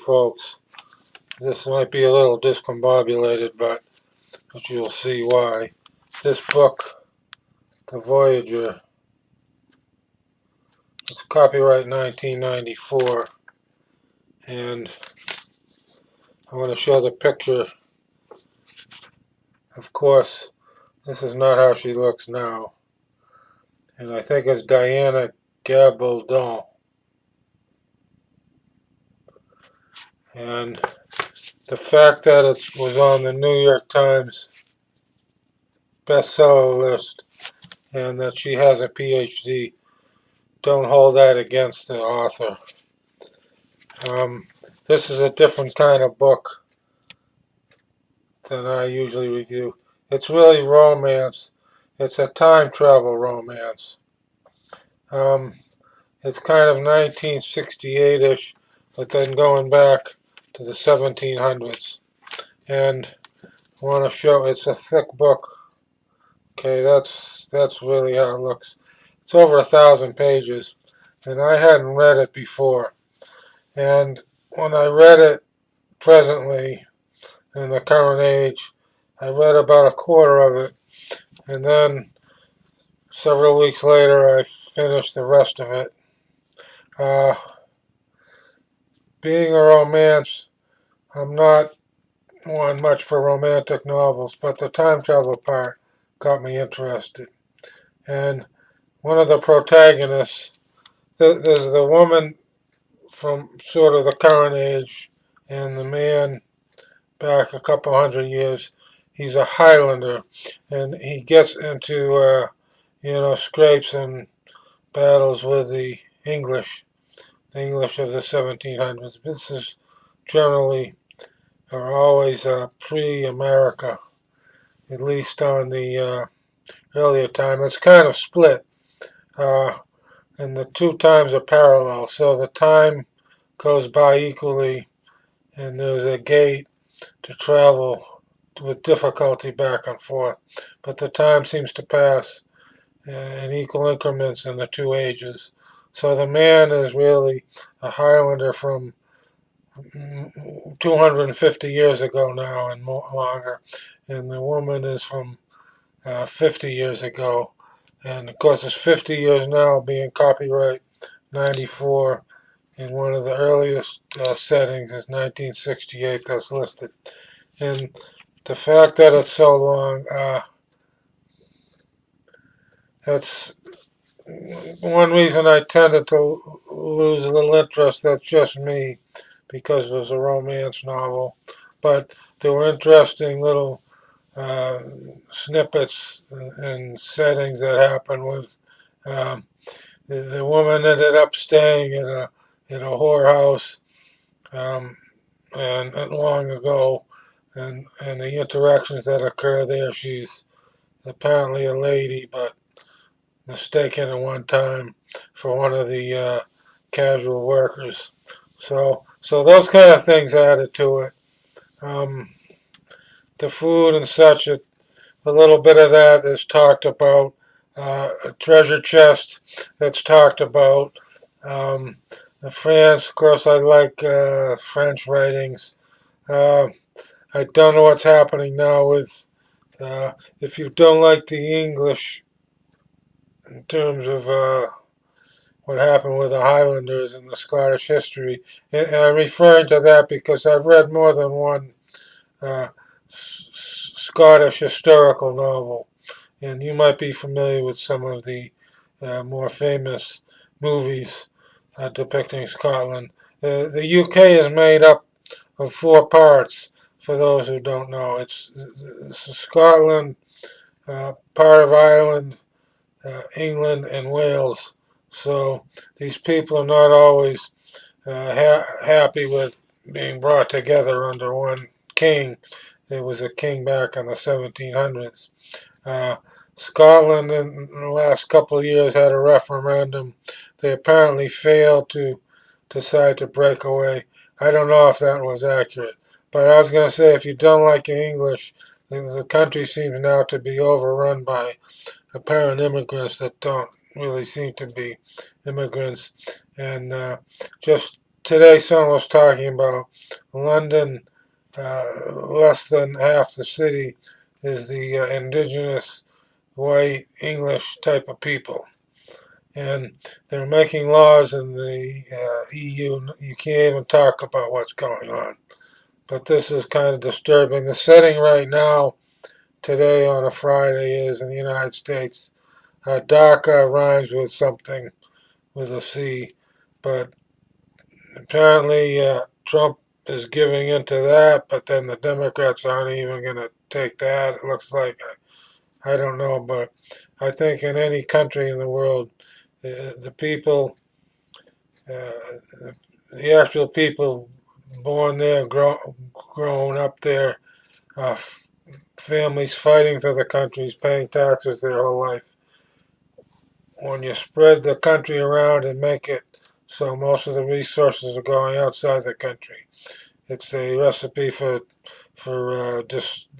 folks. This might be a little discombobulated, but you'll see why. This book, The Voyager, it's copyright 1994, and I want to show the picture. Of course, this is not how she looks now, and I think it's Diana Gabaldon. And the fact that it was on the New York Times bestseller list and that she has a PhD, don't hold that against the author. This is a different kind of book than I usually review. It's really romance. It's a time travel romance. It's kind of 1968-ish, but then going back to the 1700s. And I want to show, it's a thick book. Okay, that's really how it looks. It's over 1,000 pages, and I hadn't read it before. And when I read it presently, in the current age, I read about a quarter of it, and then several weeks later I finished the rest of it. Being a romance, I'm not one much for romantic novels, but the time travel part got me interested. And one of the protagonists, there's the woman from sort of the current age, and the man back a couple hundred years. He's a Highlander, and he gets into scrapes and battles with the English of the 1700s. This is generally or always pre-America, at least on the earlier time. It's kind of split, and the two times are parallel, so the time goes by equally, and there's a gate to travel with difficulty back and forth, but the time seems to pass in equal increments in the two ages. So the man is really a Highlander from 250 years ago now and longer, and the woman is from 50 years ago. And of course, it's 50 years now, being copyright 94, and one of the earliest settings is 1968 that's listed. And the fact that it's so long, that's one reason I tended to lose a little interest. That's just me, because it was a romance novel. But there were interesting little snippets and settings that happened with the woman ended up staying in a whorehouse and long ago, and the interactions that occur there. She's apparently a lady, but mistaken at one time for one of the casual workers. So those kind of things added to it. The food and such, a little bit of that is talked about. A treasure chest that's talked about. France, of course, I like French writings. I don't know what's happening now with, if you don't like the English in terms of what happened with the Highlanders and the Scottish history. And I'm referring to that because I've read more than one Scottish historical novel, and you might be familiar with some of the more famous movies depicting Scotland. The UK is made up of four parts, for those who don't know. It's Scotland, part of Ireland, England, and Wales. So these people are not always happy with being brought together under one king. There was a king back in the 1700s. Scotland in the last couple of years had a referendum. They apparently failed to decide to break away. I don't know if that was accurate. But I was going to say, if you don't like English, the country seems now to be overrun by apparent immigrants that don't really seem to be immigrants. And just today someone was talking about London, less than half the city is the indigenous white English type of people. And they're making laws in the EU. You can't even talk about what's going on. But this is kind of disturbing. The setting right now, today on a Friday, is in the United States. DACA rhymes with something with a C, but apparently Trump is giving into that, but then the Democrats aren't even going to take that. It looks like, I don't know, but I think in any country in the world, the people, the actual people born there, grown up there, uh, families fighting for the countries, paying taxes their whole life. When you spread the country around and make it so most of the resources are going outside the country, it's a recipe for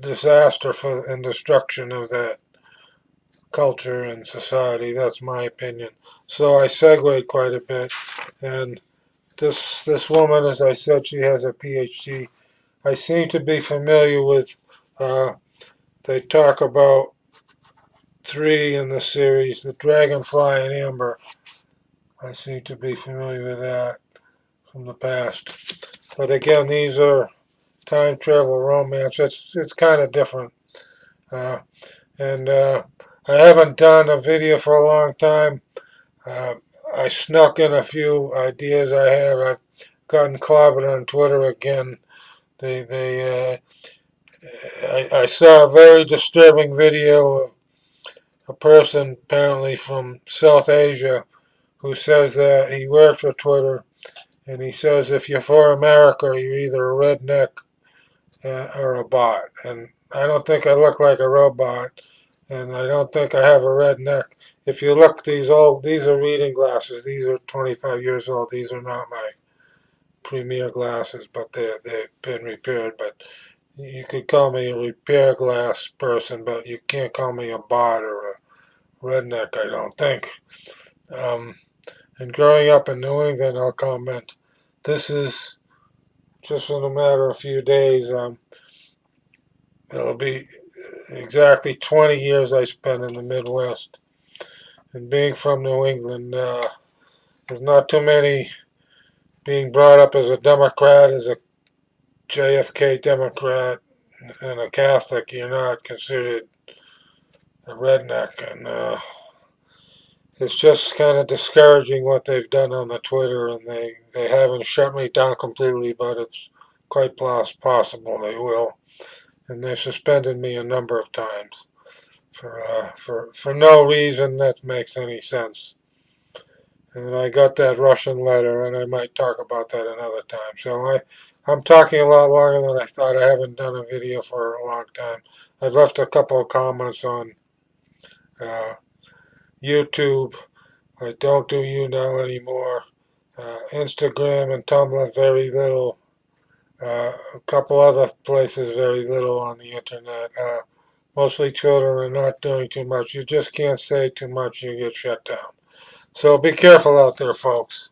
disaster and destruction of that culture and society. That's my opinion. So I segued quite a bit, and this woman, as I said, she has a PhD. I seem to be familiar with. They talk about three in the series, the Dragonfly and Amber. I seem to be familiar with that from the past. But again, these are time travel romance. It's kind of different. Uh, and I haven't done a video for a long time. Uh, I snuck in a few ideas I have. I've gotten clobbered on Twitter again. I saw a very disturbing video of a person apparently from South Asia who says that he works for Twitter, and he says if you're for America, you're either a redneck or a bot. And I don't think I look like a robot, and I don't think I have a redneck. If you look, these are reading glasses. These are 25 years old. These are not my premier glasses, but they've been repaired. But you could call me a repair glass person, but you can't call me a bot or a redneck, I don't think. Um, and growing up in New England, I'll comment, this is just in a matter of a few days. It'll be exactly 20 years I spent in the Midwest. And being from New England, there's not too many. Being brought up as a Democrat, as a JFK Democrat, and a Catholic, you're not considered a redneck. And it's just kind of discouraging what they've done on the Twitter, and they haven't shut me down completely, but it's quite possible they will. And they've suspended me a number of times for no reason that makes any sense. And I got that Russian letter, and I might talk about that another time. So I'm talking a lot longer than I thought. I haven't done a video for a long time. I've left a couple of comments on uh, YouTube. I don't do YouNow anymore. Instagram and Tumblr, very little. A couple other places, very little on the internet. Mostly children are not doing too much. You just can't say too much, you get shut down. So be careful out there, folks.